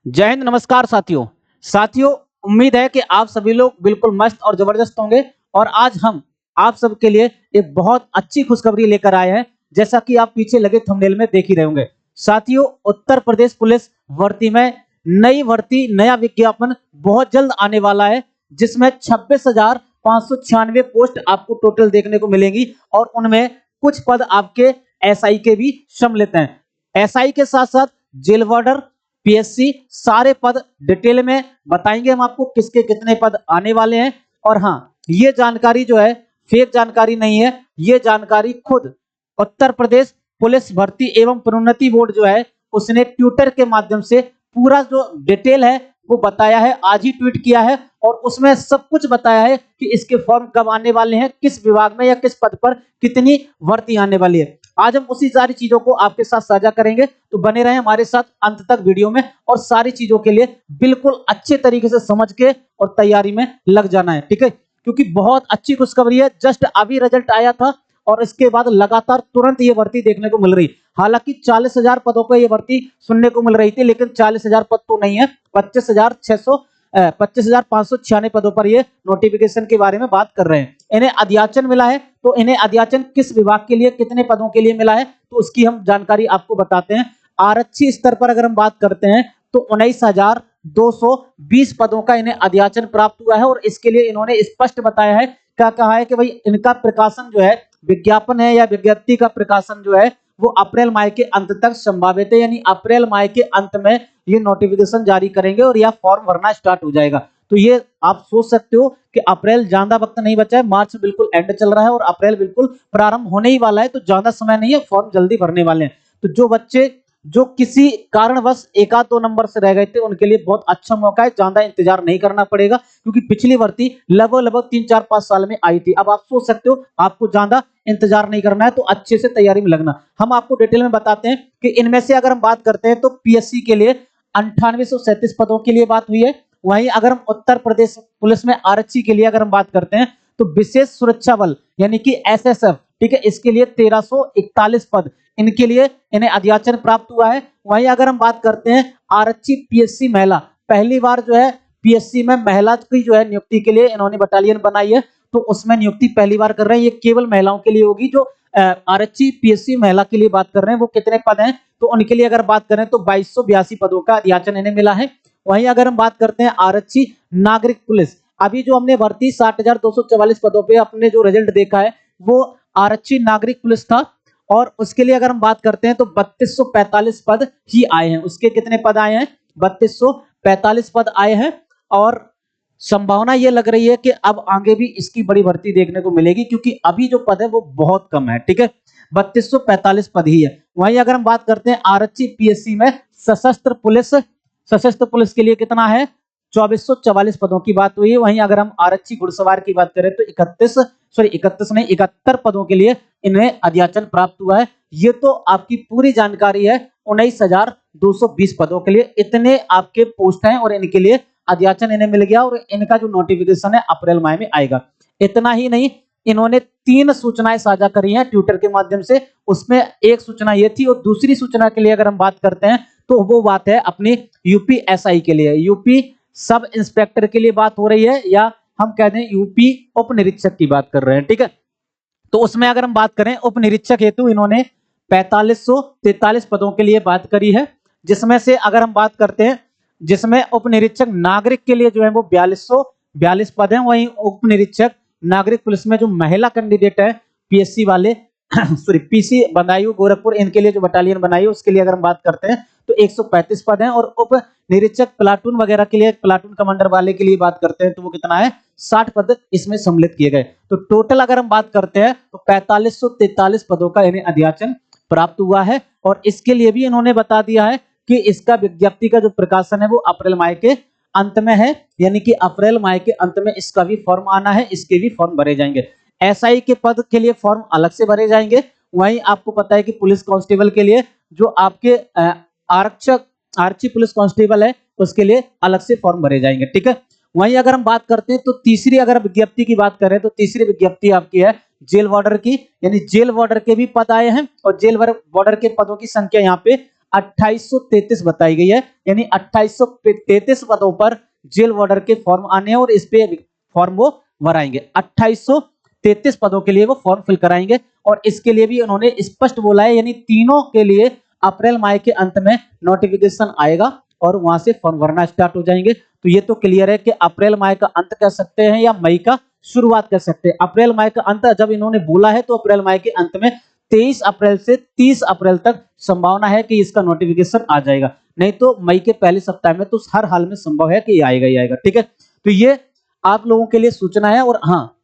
जय हिंद। नमस्कार साथियों, उम्मीद है कि आप सभी लोग बिल्कुल मस्त और जबरदस्त होंगे। और आज हम आप सबके लिए एक बहुत अच्छी खुशखबरी लेकर आए हैं, जैसा कि आप पीछे लगे थंबनेल में देख ही रहे होंगे। साथियों, उत्तर प्रदेश पुलिस भर्ती में नई भर्ती, नया विज्ञापन बहुत जल्द आने वाला है, जिसमें 26,596 पोस्ट आपको टोटल देखने को मिलेंगी और उनमें कुछ पद आपके एसआई के भी सम्मिलित हैं। एसआई के साथ साथ जेल वार्डर, पीएससी, सारे पद डिटेल में बताएंगे हम आपको, किसके कितने पद आने वाले हैं। और हाँ, ये जानकारी जो है फेक जानकारी नहीं है, ये जानकारी खुद उत्तर प्रदेश पुलिस भर्ती एवं प्रोन्नति बोर्ड जो है उसने ट्विटर के माध्यम से पूरा जो डिटेल है वो बताया है, आज ही ट्वीट किया है और उसमें सब कुछ बताया है कि इसके फॉर्म कब आने वाले हैं, किस विभाग में या किस पद पर कितनी भर्ती आने वाली है। आज हम उसी सारी चीजों को आपके साथ साझा करेंगे, तो बने रहें हमारे साथ अंत तक वीडियो में और सारी चीजों के लिए बिल्कुल अच्छे तरीके से समझ के और तैयारी में लग जाना है, ठीक है। क्योंकि बहुत अच्छी खुशखबरी है, जस्ट अभी रिजल्ट आया था और इसके बाद लगातार तुरंत ये भर्ती देखने को मिल रही। हालांकि 40,000 पदों पर ये भर्ती सुनने को मिल रही थी, लेकिन 40,000 पद तो नहीं है, 25,596 पदों पर ये नोटिफिकेशन के बारे में बात कर रहे हैं। इन्हें अध्याचन मिला है, तो इन्हें अध्याचन किस विभाग के लिए, कितने पदों के लिए मिला है, तो उसकी हम जानकारी आपको बताते हैं। आरक्षी स्तर पर अगर हम बात करते हैं तो 19,220 पदों का इन्हें अध्याचन प्राप्त हुआ है और इसके लिए इन्होंने स्पष्ट बताया है, क्या कहा है कि भाई इनका प्रकाशन जो है, विज्ञापन है या विज्ञप्ति का प्रकाशन जो है वो अप्रैल माह के अंत तक संभावित है, यानी अप्रैल माह के अंत में ये नोटिफिकेशन जारी करेंगे और यह फॉर्म भरना स्टार्ट हो जाएगा। तो ये आप सोच सकते हो कि अप्रैल ज्यादा वक्त नहीं बचा है, मार्च बिल्कुल एंड चल रहा है और अप्रैल बिल्कुल प्रारंभ होने ही वाला है, तो ज्यादा समय नहीं है, फॉर्म जल्दी भरने वाले हैं। तो जो बच्चे जो किसी कारणवश एक आध 2 नंबर से रह गए थे उनके लिए बहुत अच्छा मौका है, ज्यादा इंतजार नहीं करना पड़ेगा, क्योंकि पिछली भर्ती लगभग 3-4-5 साल में आई थी। अब आप सोच सकते हो आपको ज्यादा इंतजार नहीं करना है, तो अच्छे से तैयारी में लगना। हम आपको डिटेल में बताते हैं कि इनमें से अगर हम बात करते हैं तो पीएससी के लिए 9837 पदों के लिए बात हुई है। वहीं अगर हम उत्तर प्रदेश पुलिस में आरक्षी के लिए अगर हम बात करते हैं तो विशेष सुरक्षा बल यानी कि एसएसएफ, ठीक है, इसके लिए 1341 पद, इनके लिए इन्हें अध्याचन प्राप्त हुआ है। वहीं अगर हम बात करते हैं आरक्षी पीएससी महिला, पहली बार जो है पीएससी में महिला की जो है नियुक्ति के लिए इन्होंने बटालियन बनाई है, तो उसमें नियुक्ति पहली बार कर रहे हैं। ये केवल महिलाओं के लिए होगी। जो आरक्षी पीएससी महिला के लिए बात कर रहे हैं वो कितने पद हैं, तो उनके लिए अगर बात करें तो 2282 पदों का अध्याचन इन्हें मिला है। वहीं अगर हम बात करते हैं आरक्षी नागरिक पुलिस, अभी जो हमने भर्ती 60,244 पदों पे अपने जो रिजल्ट देखा है वो आरक्षी नागरिक पुलिस था, और उसके लिए अगर हम बात करते हैं तो 3245 पद ही आए हैं। उसके कितने पद आए हैं? 3245 पद आए हैं। और संभावना ये लग रही है कि अब आगे भी इसकी बड़ी भर्ती देखने को मिलेगी, क्योंकि अभी जो पद है वो बहुत कम है, ठीक है, 3245 पद ही है। वहीं अगर हम बात करते हैं आरक्षी पीएससी में सशस्त्र पुलिस के लिए कितना है? 2444 पदों की बात हुई है। वहीं अगर हम आरक्षी घुड़सवार की बात करें तो 71 पदों के लिए इन्हें अध्याचन प्राप्त हुआ है। ये तो आपकी पूरी जानकारी है। 19,220 पदों के लिए इतने आपके पोस्ट हैं और इनके लिए अध्याचन इन्हें मिल गया और इनका जो नोटिफिकेशन है अप्रैल माह में आएगा। इतना ही नहीं, इन्होंने 3 सूचनाएं साझा करी हैं ट्विटर के माध्यम से। उसमें एक सूचना ये थी और दूसरी सूचना के लिए अगर हम बात करते हैं तो वो बात है अपनी यूपी एसआई के लिए, यूपी सब इंस्पेक्टर के लिए बात हो रही है, या हम कहते हैं यूपी उप निरीक्षक की बात कर रहे हैं, ठीक है। तो उसमें अगर हम बात करें उप निरीक्षक हेतु इन्होंने 4543 पदों के लिए बात करी है, जिसमें से अगर हम बात करते हैं, जिसमें उप निरीक्षक नागरिक के लिए जो है वो 4242 पद हैं। वहीं उप निरीक्षक नागरिक पुलिस में जो महिला कैंडिडेट है पीएससी वाले सॉरी पीसी बदायूं गोरखपुर, इनके लिए जो बटालियन बनाई है उसके लिए अगर हम बात करते हैं तो 135 पद हैं। और उप निरीक्षक प्लाटून वगैरह के लिए, प्लाटून कमांडर वाले के लिए बात करते हैं तो वो कितना है? 60 पद इसमें सम्मिलित किए गए। तो टोटल अगर हम बात करते हैं तो 4543 पदों का इन्हें अध्याचन प्राप्त हुआ है। और इसके लिए भी इन्होंने बता दिया है कि इसका विज्ञप्ति का जो प्रकाशन है वो अप्रैल माह के अंत में है, यानी कि अप्रैल माह के अंत में इसका भी फॉर्म आना है, इसके भी फॉर्म भरे जाएंगे। एसआई के पद के लिए फॉर्म अलग से भरे जाएंगे। वहीं आपको पता है कि पुलिस कांस्टेबल के लिए जो आपके आरक्षी पुलिस कांस्टेबल है उसके लिए अलग से फॉर्म भरे जाएंगे, ठीक है। वहीं अगर हम बात करते हैं तो तीसरी अगर विज्ञप्ति की बात करें तो तीसरी विज्ञप्ति आपकी है जेल वार्डर की, यानी जेल वार्डर के भी पद आए हैं और जेल वार्डर के पदों की संख्या यहाँ पे 2833 बताई गई है, यानी 2833 पदों पर जेल वार्डर के फॉर्म आने हैं और इस पे फॉर्म वो भराएंगे। 2833 पदों के लिए वो फॉर्म फिल कराएंगे और इसके लिए भी उन्होंने स्पष्ट बोला है, यानी तीनों के लिए अप्रैल माह के अंत में नोटिफिकेशन आएगा और वहां से फॉर्म भरना स्टार्ट हो जाएंगे। तो ये तो क्लियर है कि अप्रैल माह का अंत कह सकते हैं या मई का शुरुआत कर सकते हैं। अप्रैल माह का अंत जब इन्होंने बोला है तो अप्रैल माह के अंत में 23 अप्रैल से 30 अप्रैल तक संभावना है कि इसका नोटिफिकेशन आ जाएगा, नहीं तो मई के पहले सप्ताह में तो हर हाल में संभव है कि ये आएगा ही आएगा। ठीक है, तो ये आप लोगों के लिए सूचना है। और हाँ,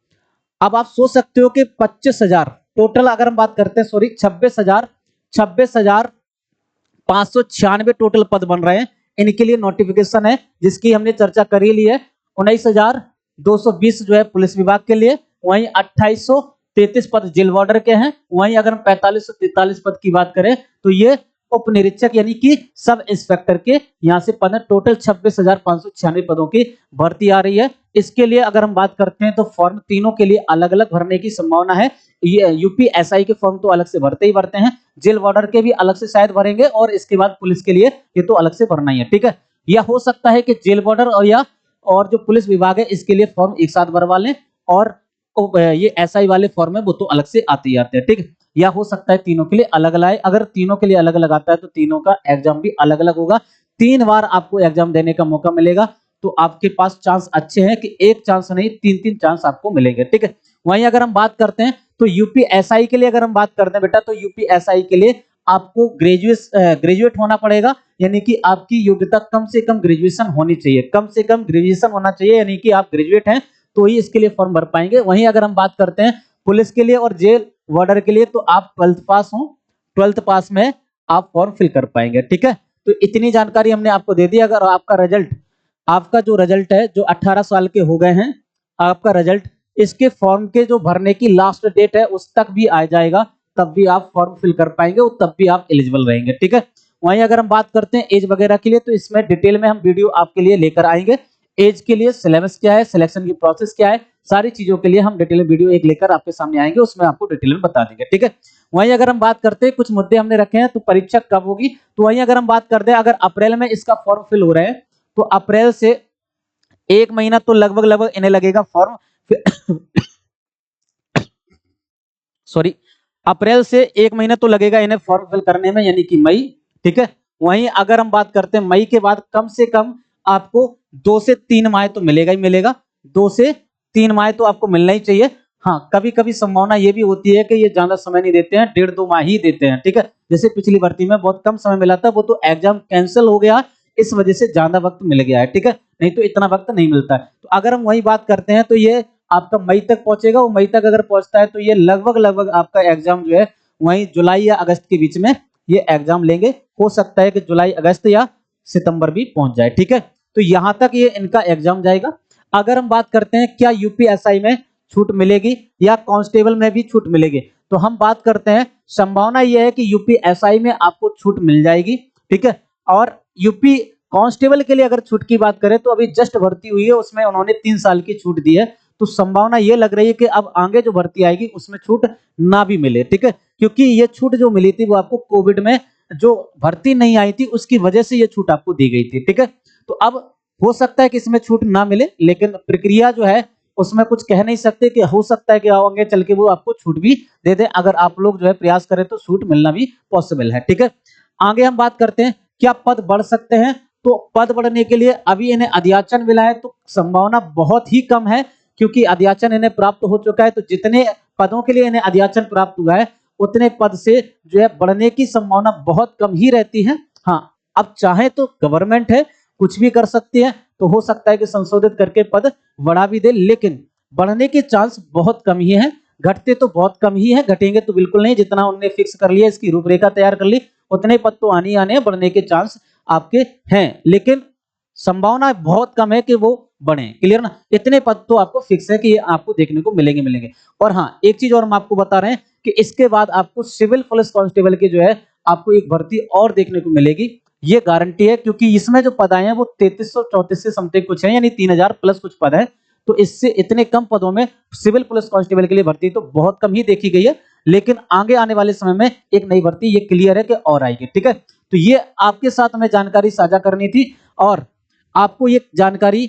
अब आप सोच सकते हो कि 25,000 टोटल, अगर हम बात करते हैं, सॉरी 26,596 टोटल पद बन रहे हैं, इनके लिए नोटिफिकेशन है जिसकी हमने चर्चा कर ही ली है। 19,220 जो है पुलिस विभाग के लिए, वहीं 2833 पद जेल वार्डर के हैं, वहीं अगर हम 4543 पद की बात करें तो ये उप निरीक्षक यानी कि सब इंस्पेक्टर के यहाँ से पद है। टोटल 26,596 पदों की भर्ती आ रही है। इसके लिए अगर हम बात करते हैं तो फॉर्म तीनों के लिए अलग अलग भरने की संभावना है। ये यूपीएसआई के फॉर्म तो अलग से भरते ही भरते हैं, जेल वार्डर के भी अलग से शायद भरेंगे और इसके बाद पुलिस के लिए ये तो अलग से भरना ही है। ठीक है, या हो सकता है कि जेल वार्डर और जो पुलिस विभाग है इसके लिए फॉर्म एक साथ भरवा लें और ये एसआई वाले फॉर्म है वो तो अलग से आते ही आते हैं। ठीक है, या हो सकता है तीनों के लिए अलग अलग आए। अगर तीनों के लिए अलग अलग आता है तो तीनों का एग्जाम भी अलग अलग होगा। 3 बार आपको एग्जाम देने का मौका मिलेगा, तो आपके पास चांस अच्छे हैं कि एक चांस नहीं 3-3 चांस आपको मिलेंगे। ठीक है, वहीं अगर हम बात करते हैं तो यूपीएसआई के लिए अगर हम बात करते हैं बेटा, तो यूपीएसआई के लिए आपको ग्रेजुएट होना पड़ेगा, यानी कि आपकी योग्यता कम से कम ग्रेजुएशन होनी चाहिए, कम से कम ग्रेजुएशन होना चाहिए, यानी कि आप ग्रेजुएट हैं तो ही इसके लिए फॉर्म भर पाएंगे। वहीं अगर हम बात करते हैं पुलिस के लिए और जेल वार्डर के लिए, तो आप 12th पास हो, 12th पास में आप फॉर्म फिल कर पाएंगे। ठीक है, तो इतनी जानकारी हमने आपको दे दी। अगर आपका जो रिजल्ट है, जो 18 साल के हो गए हैं, आपका रिजल्ट इसके फॉर्म के जो भरने की लास्ट डेट है उस तक भी आ जाएगा, तब भी आप फॉर्म फिल कर पाएंगे और तब भी आप एलिजिबल रहेंगे। ठीक है, वहीं अगर हम बात करते हैं एज वगैरह के लिए, तो इसमें डिटेल में हम वीडियो आपके लिए लेकर आएंगे। एज के लिए सिलेबस क्या है, सिलेक्शन की प्रोसेस क्या है, सारी चीजों के लिए हम डिटेल में वीडियो एक लेकर आपके सामने आएंगे, उसमें आपको डिटेल में बता देंगे। ठीक है, वहीं अगर हम बात करते हैं कुछ मुद्दे हमने रखे हैं, तो परीक्षा कब होगी, तो वहीं अगर हम बात करते हैं अगर अप्रैल में इसका फॉर्म फिल हो रहा है तो अप्रैल से 1 महीना तो लगभग इन्हें लगेगा फॉर्म सॉरी, अप्रैल से 1 महीना तो लगेगा इन्हें फॉर्म फिल करने में, यानी कि मई। ठीक है, वहीं अगर हम बात करते हैं मई के बाद कम से कम आपको 2 से 3 माह तो मिलेगा ही मिलेगा, 2 से 3 माह तो आपको मिलना ही चाहिए। हाँ, कभी कभी संभावना ये भी होती है कि ये ज्यादा समय नहीं देते हैं, 1.5-2 माह ही देते हैं। ठीक है, जैसे पिछली भर्ती में बहुत कम समय मिला था, वो तो एग्जाम कैंसिल हो गया, इस वजह से ज्यादा वक्त मिल गया है। ठीक है, नहीं तो इतना वक्त नहीं मिलता है। तो अगर हम वही बात करते हैं तो ये आपका मई तक पहुंचेगा, और मई तक अगर पहुंचता है तो ये लगभग आपका एग्जाम जो है वही जुलाई या अगस्त के बीच में ये एग्जाम लेंगे। हो सकता है कि जुलाई, अगस्त या सितंबर भी पहुंच जाए। ठीक है, तो यहां तक ये इनका एग्जाम जाएगा। अगर हम बात करते हैं क्या यूपीएसआई में छूट मिलेगी या कांस्टेबल में भी छूट मिलेगी, तो हम बात करते हैं संभावना यह है कि यूपीएसआई में आपको छूट मिल जाएगी। ठीक है, और यूपी कांस्टेबल के लिए अगर छूट की बात करें तो अभी जस्ट भर्ती हुई है, उसमें उन्होंने 3 साल की छूट दी है, तो संभावना ये लग रही है कि अब आगे जो भर्ती आएगी उसमें छूट ना भी मिले। ठीक है, क्योंकि ये छूट जो मिली थी वो आपको कोविड में जो भर्ती नहीं आई थी उसकी वजह से ये छूट आपको दी गई थी। ठीक है, तो अब हो सकता है कि इसमें छूट ना मिले, लेकिन प्रक्रिया जो है उसमें कुछ कह नहीं सकते, कि हो सकता है कि आगे चल के वो आपको छूट भी दे दे। अगर आप लोग जो है प्रयास करें तो छूट मिलना भी पॉसिबल है। ठीक है, आगे हम बात करते हैं क्या पद बढ़ सकते हैं, तो पद बढ़ने के लिए अभी इन्हें अध्याचन मिला है, तो संभावना बहुत ही कम है, क्योंकि अध्याचन इन्हें प्राप्त हो चुका है। तो जितने पदों के लिए इन्हें अध्याचन प्राप्त हुआ है उतने पद से जो है बढ़ने की संभावना बहुत कम ही रहती है। हाँ, अब चाहे तो गवर्नमेंट है, कुछ भी कर सकती है, तो हो सकता है कि संशोधित करके पद बढ़ा भी दे, लेकिन बढ़ने के चांस बहुत कम ही है। घटते तो बहुत कम ही है, घटेंगे तो बिल्कुल नहीं। जितना उन्होंने फिक्स कर लिया, इसकी रूपरेखा तैयार कर ली, उतने पद तो आने ही आने हैं, बढ़ने के चांस आपके हैं, लेकिन संभावना बहुत कम है कि वो बढ़े। क्लियर ना, इतने पद तो आपको फिक्स है कि ये आपको देखने को मिलेंगे। और हाँ, एक चीज और हम आपको बता रहे हैं कि इसके बाद आपको सिविल पुलिस कांस्टेबल की जो है आपको एक भर्ती और देखने को मिलेगी, ये गारंटी है, क्योंकि इसमें जो पद आए हैं वो 3334 से समथिंग कुछ है, यानी 3000 प्लस कुछ पद है। तो इससे इतने कम पदों में सिविल पुलिस कांस्टेबल के लिए भर्ती तो बहुत कम ही देखी गई है, लेकिन आगे आने वाले समय में एक नई भर्ती ये क्लियर है कि और आएगी। ठीक है, तो ये आपके साथ हमें जानकारी साझा करनी थी और आपको ये जानकारी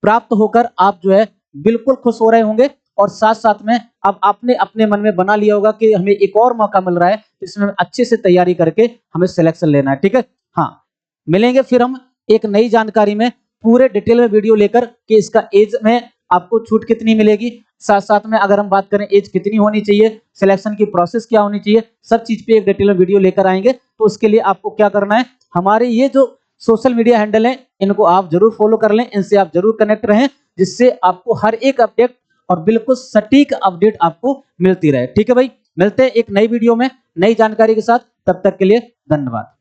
प्राप्त होकर आप जो है बिल्कुल खुश हो रहे होंगे और साथ साथ में अब आपने अपने मन में बना लिया होगा कि हमें एक और मौका मिल रहा है, इसमें अच्छे से तैयारी करके हमें सिलेक्शन लेना है। ठीक है, हाँ, मिलेंगे फिर हम एक नई जानकारी में पूरे डिटेल में वीडियो लेकर कि इसका एज में आपको छूट कितनी मिलेगी, साथ साथ में अगर हम बात करें एज कितनी होनी चाहिए, सिलेक्शन की प्रोसेस क्या होनी चाहिए, सब चीज पे एक डिटेल में वीडियो लेकर आएंगे। तो उसके लिए आपको क्या करना है, हमारे ये जो सोशल मीडिया हैंडल है इनको आप जरूर फॉलो कर लें, इनसे आप जरूर कनेक्ट रहें, जिससे आपको हर एक अपडेट और बिल्कुल सटीक अपडेट आपको मिलती रहे। ठीक है भाई, मिलते हैं एक नई वीडियो में नई जानकारी के साथ, तब तक के लिए धन्यवाद।